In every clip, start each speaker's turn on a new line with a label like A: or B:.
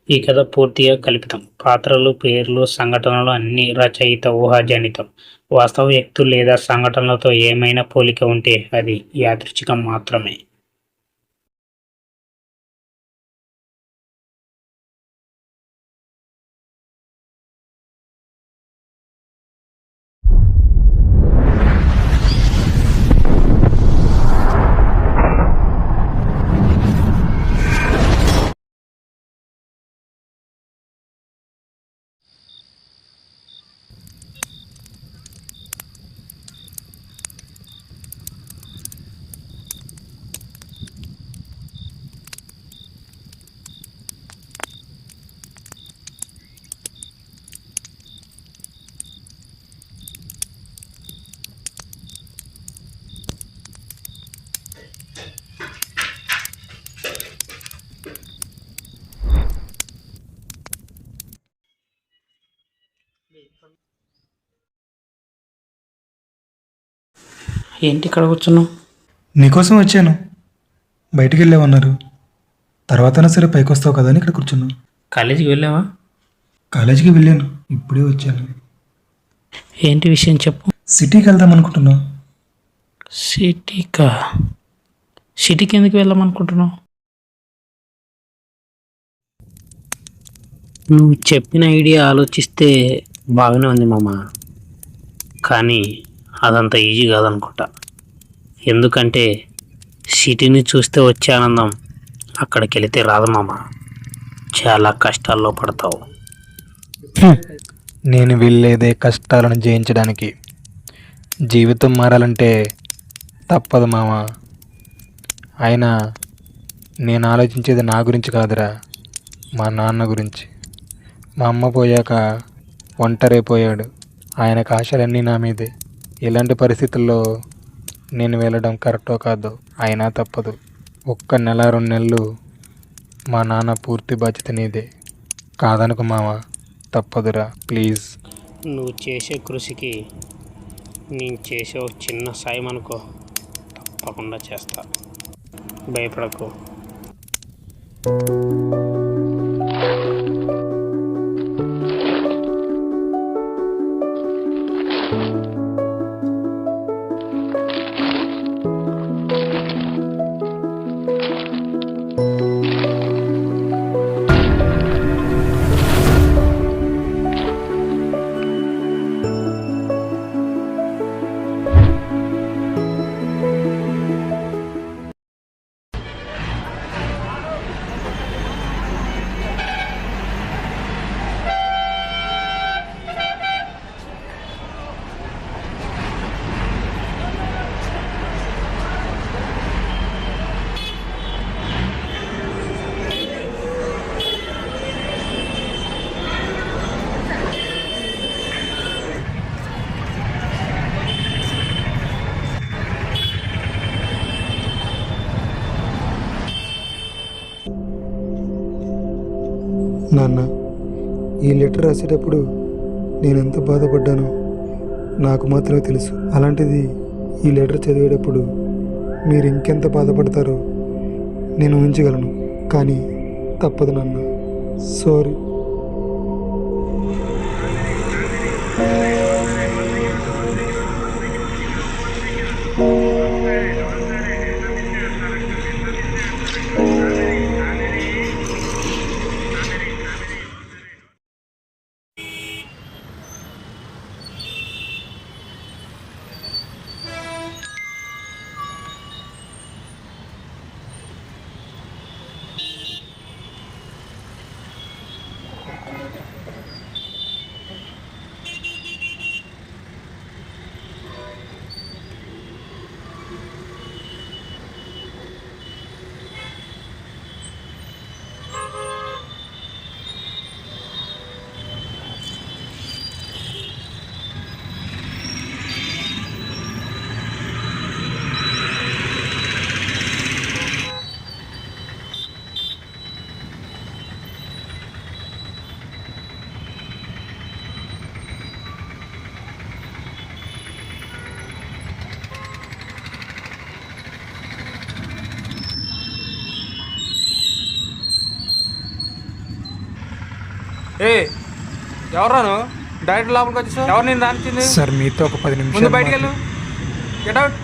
A: ఈ కథ పూర్తిగా కల్పితం. పాత్రలు, పేర్లు, సంఘటనలు అన్నీ రచయిత ఊహాజనితం. వాస్తవ వ్యక్తులు లేదా సంఘటనలతో ఏమైనా పోలిక ఉంటే అది యాదృచ్ఛికం మాత్రమే. ఏంటి ఇక్కడ కూర్చున్నావు?
B: నీకోసం వచ్చాను. బయటికి వెళ్ళామన్నారు. తర్వాతనా సరే పైకి వస్తావు కదా అని ఇక్కడ కూర్చున్నాను.
A: కాలేజీకి వెళ్ళావా?
B: కాలేజీకి వెళ్ళాను, ఇప్పుడే వచ్చాను.
A: ఏంటి విషయం చెప్పు.
B: సిటీకి వెళ్దాం అనుకుంటున్నా.
A: సిటీకా? సిటీకి ఎందుకు వెళ్ళామనుకుంటున్నావు? నువ్వు చెప్పిన ఐడియా ఆలోచిస్తే బాగానే ఉంది మామ, కానీ అదంత ఈజీ కాదనుకుంటా. ఎందుకంటే సిటీని చూస్తే వచ్చే ఆనందం అక్కడికి వెళితే రాదు మామ. చాలా కష్టాల్లో పడతావు.
B: నేను వెళ్ళేదే కష్టాలను జయించడానికి. జీవితం మారాలంటే తప్పదు మామ. అయినా నేను ఆలోచించేది నా గురించి కాదురా, మా నాన్న గురించి. మా అమ్మ పోయాక ఒంటరైపోయాడు. ఆయనకు ఆశలన్నీ నా మీదే. ఇలాంటి పరిస్థితుల్లో నేను వెళ్ళడం కరెక్టో కాదో అయినా తప్పదు. ఒక్క నెల 2 నెలలు మా నాన్న పూర్తి బాధ్యత నీదే. కాదనుకు మామ, తప్పదురా ప్లీజ్.
A: నువ్వు చేసే కృషికి నేను చేసే ఒక చిన్న సాయం అనుకో, తప్పకుండా చేస్తా. భయపడకు.
B: నాన్న, ఈ లెటర్ రాసేటప్పుడు నేను ఎంత బాధపడ్డానో నాకు మాత్రమే తెలుసు. అలాంటిది ఈ లెటర్ చదివేటప్పుడు మీరు ఇంకెంత బాధపడతారో నేను ఊహించగలను. కానీ తప్పదు నాన్న, సారీ.
C: ఏ ఎవరాను డైరెక్ట్ లోపలికి వచ్చేసావు? ఎవరు నేను రానిచ్చింది?
B: సార్ మీతో ఒక 10
C: ముందు
B: నిమిషాలు
C: బయటికి వెళ్ళు. Get out.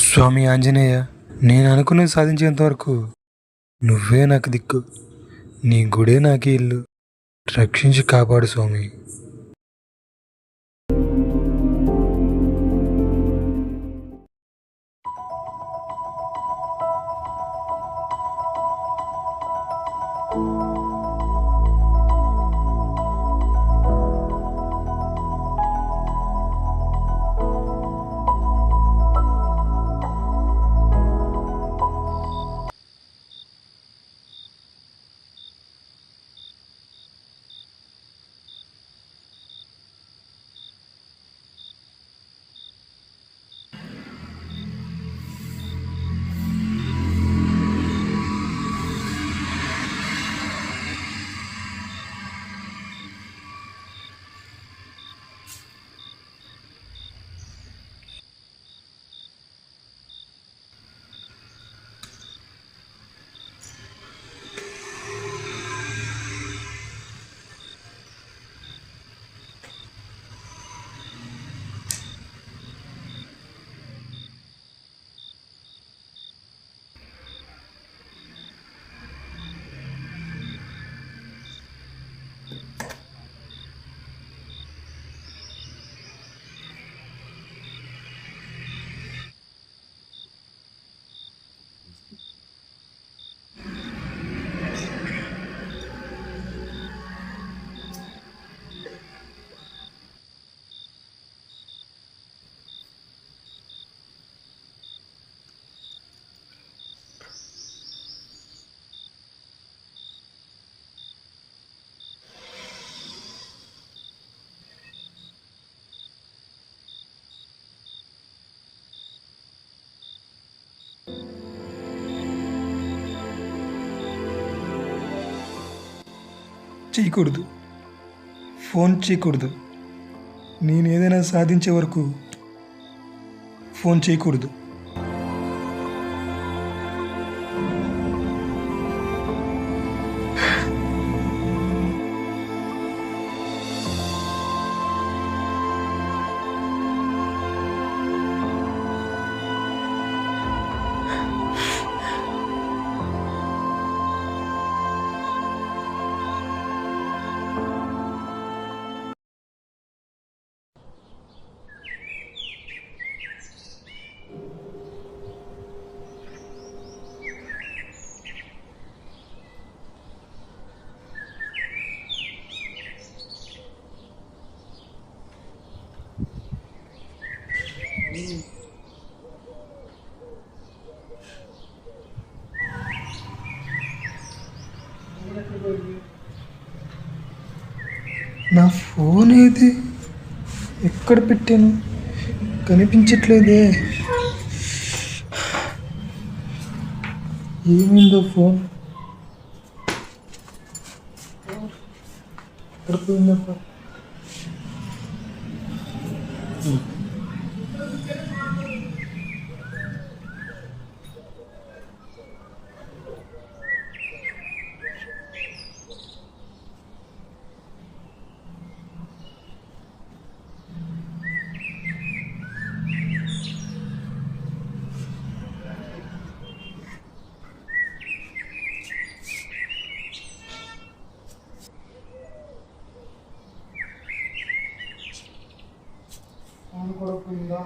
B: స్వామి ఆంజనేయ, నేను అనుకున్నది సాధించేంత వరకు నువ్వే నాకు దిక్కు, నీ గుడే నాకు ఇల్లు, రక్షించి కాపాడు స్వామి.
D: చేయకూడదు, ఫోన్ చేయకూడదు. నేను ఏదైనా సాధించే వరకు ఫోన్ చేయకూడదు. నా ఫోన్ ఏది, ఎక్కడ పెట్టాను, కనిపించట్లేదే. ఏమైందో ఫోన్, ఎక్కడ పోయిందప్ప. ఫోన్ కూడా పోయిందా?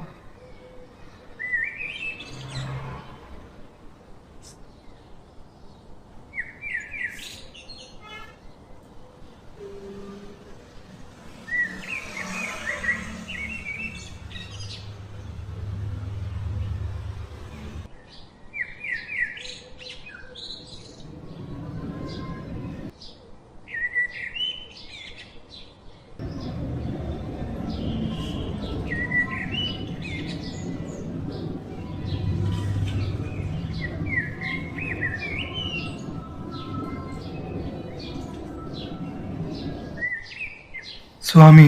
D: స్వామి,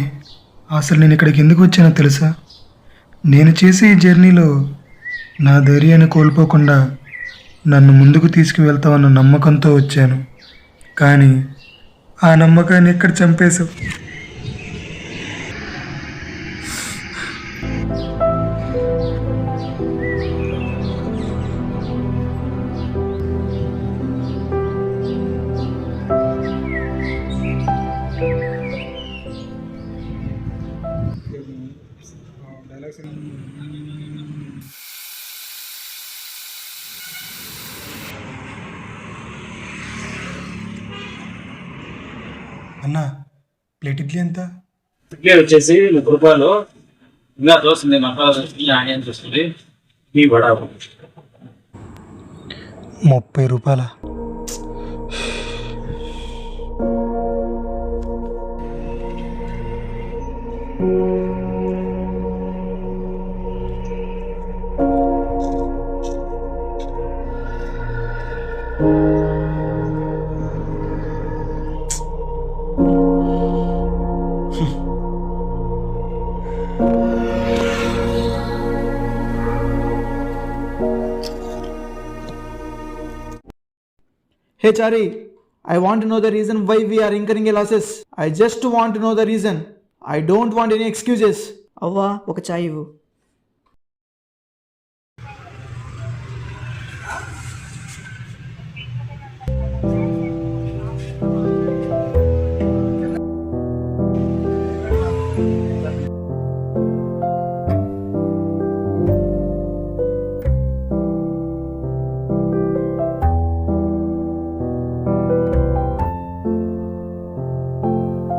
D: అసలు నేను ఇక్కడికి ఎందుకు వచ్చానో తెలుసా? నేను చేసే ఈ జర్నీలో నా ధైర్యాన్ని కోల్పోకుండా నన్ను ముందుకు తీసుకువెళ్తామన్న నమ్మకంతో వచ్చాను. కానీ ఆ నమ్మకాన్ని ఎక్కడ చంపేశావు. అన్నా, ప్లేట్ ఇడ్లీ ఎంత?
E: ఇడ్లీ వచ్చేసి 30 రూపాయలు. ఇంకా దోశ ఉంది, మసాలా దోశ, ఆనియన్స్ వస్తుంది, ఈ వడ
D: 30 రూపాయల?
F: Hey Chari, I want to know the reason why we are incurring a losses. I just want to know the reason. I don't want any excuses.
G: అవ్వా ఒక చాయ్ ఇవ్వు.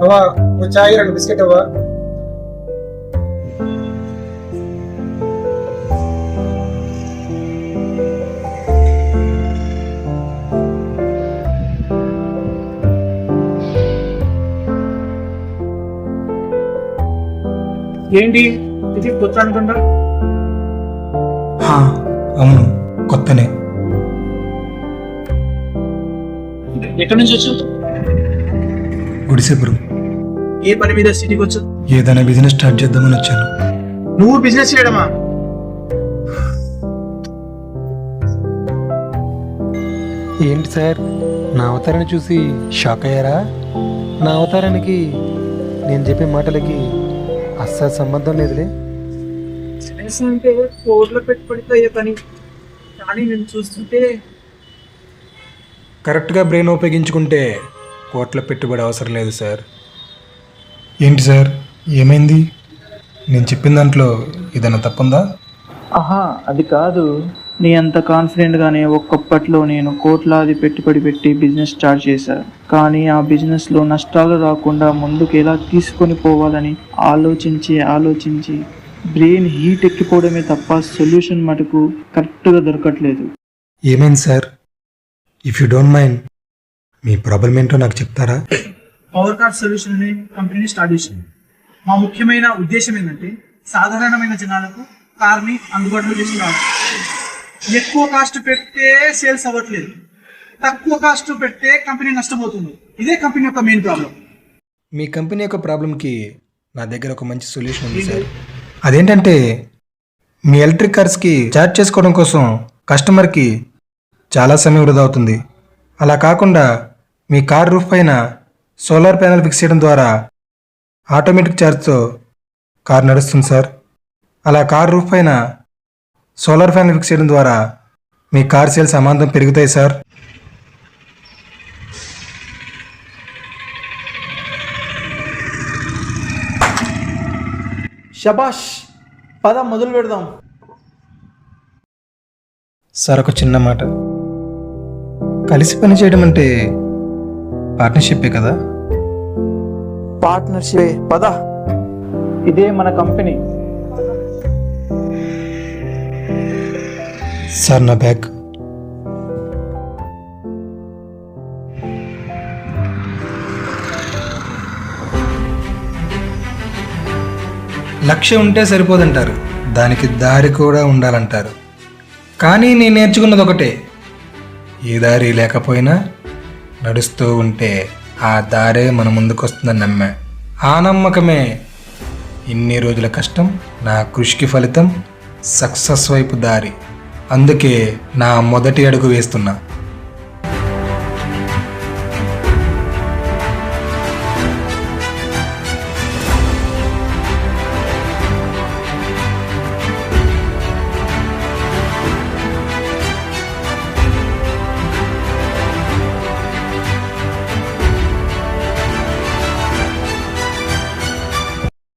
D: అవ్వా, ఓ చాయ్ 2 బిస్కెట్ అవ్వా.
F: ఏంటి ఇది కొత్త అనుకుంటా?
D: అవును, కొత్తనే.
F: ఎక్కడి నుంచి వచ్చావు?
D: గుడిసెపురం.
F: ఏ పని మీద సిటీకి వచ్చావు?
D: ఏదైనా బిజినెస్ స్టార్ట్ చేద్దామని వచ్చాను.
F: నువ్వు బిజినెస్ చేయడమా?
B: ఏంటి సార్, నా అవతారాన్ని చూసి షాక్ అయ్యారా? నా అవతారానికి నేను చెప్పే మాటలకి అస్సలు సంబంధం లేదులే.
F: బిజినెస్ అంటే కోర్టులో పెట్టుబడితో అయ్యే పని, కానీ నేను చూస్తుంటే
D: కరెక్ట్గా బ్రెయిన్ ఉపయోగించుకుంటే కోట్ల పెట్టుబడి అవసరం లేదు సార్. ఏంటి సార్, ఏమైంది? నేను చెప్పిన దాంట్లో ఏదైనా తప్పుందా?
F: ఆహా అది కాదు. నీ అంత కాన్ఫిడెంట్గానే ఒక్కప్పట్లో నేను కోట్లాది పెట్టుబడి పెట్టి బిజినెస్ స్టార్ట్ చేశాను. కానీ ఆ బిజినెస్లో నష్టాలు రాకుండా ముందుకు ఎలా తీసుకొని పోవాలని ఆలోచించి బ్రెయిన్ హీట్ ఎక్కిపోవడమే తప్ప సొల్యూషన్ మటుకు కరెక్ట్గా దొరకట్లేదు.
D: ఏమైంది sir? If you don't mind, me problem ఏంటో నాకు చెప్తారా?
F: పవర్ కార్డ్ సొల్యూషన్ అనే కంపెనీని స్టార్ట్ చేశాను. మా ముఖ్యమైన ఉద్దేశం ఏంటంటే సాధారణమైన జనాలకు కార్ని అందుబాటులో తీసుకురావడం. ఎక్కువ కాస్ట్ పెడితే సేల్స్ అవ్వట్లేదు, తక్కువ కాస్ట్ పెడితే కంపెనీ నష్టపోతుంది. ఇదే కంపెనీ యొక్క మెయిన్ ప్రాబ్లం.
D: మీ కంపెనీ యొక్క ప్రాబ్లంకి నా దగ్గర ఒక మంచి సొల్యూషన్ ఉంది సార్. అదేంటంటే, మీ ఎలక్ట్రిక్ కార్స్కి ఛార్జ్ చేసుకోవడం కోసం కస్టమర్కి చాలా సమయం వృధా అవుతుంది. అలా కాకుండా మీ కార్ రూఫ్ పైన సోలార్ ప్యానెల్ ఫిక్స్ చేయడం ద్వారా ఆటోమేటిక్ ఛార్జ్తో కార్ నడుస్తుంది సార్. అలా కార్ రూఫ్ పైన సోలార్ ప్యానెల్ ఫిక్స్ చేయడం ద్వారా మీ కార్ సేల్స్ అమాంతం పెరుగుతాయి సార్.
F: శబాష్, పద మొదలు పెడదాం.
D: సార్, ఒక చిన్న మాట. కలిసి పని చేయడం అంటే పార్ట్నర్షిప్పే కదా?
F: పార్ట్నర్షిప్ పద. ఇదే మన కంపెనీ.
D: సార్, నా బ్యాగ్. లక్ష్యం ఉంటే సరిపోదంటారు, దానికి దారి కూడా ఉండాలంటారు. కానీ నేను నేర్చుకున్నది ఒకటే, ఏ దారి లేకపోయినా నడుస్తూ ఉంటే ఆ దారే మన ముందుకు వస్తుందని నమ్మా. ఆ నమ్మకమే ఇన్ని రోజుల కష్టం, నా కృషికి ఫలితం, సక్సెస్ వైపు దారి. అందుకే నా మొదటి అడుగు వేస్తున్నా.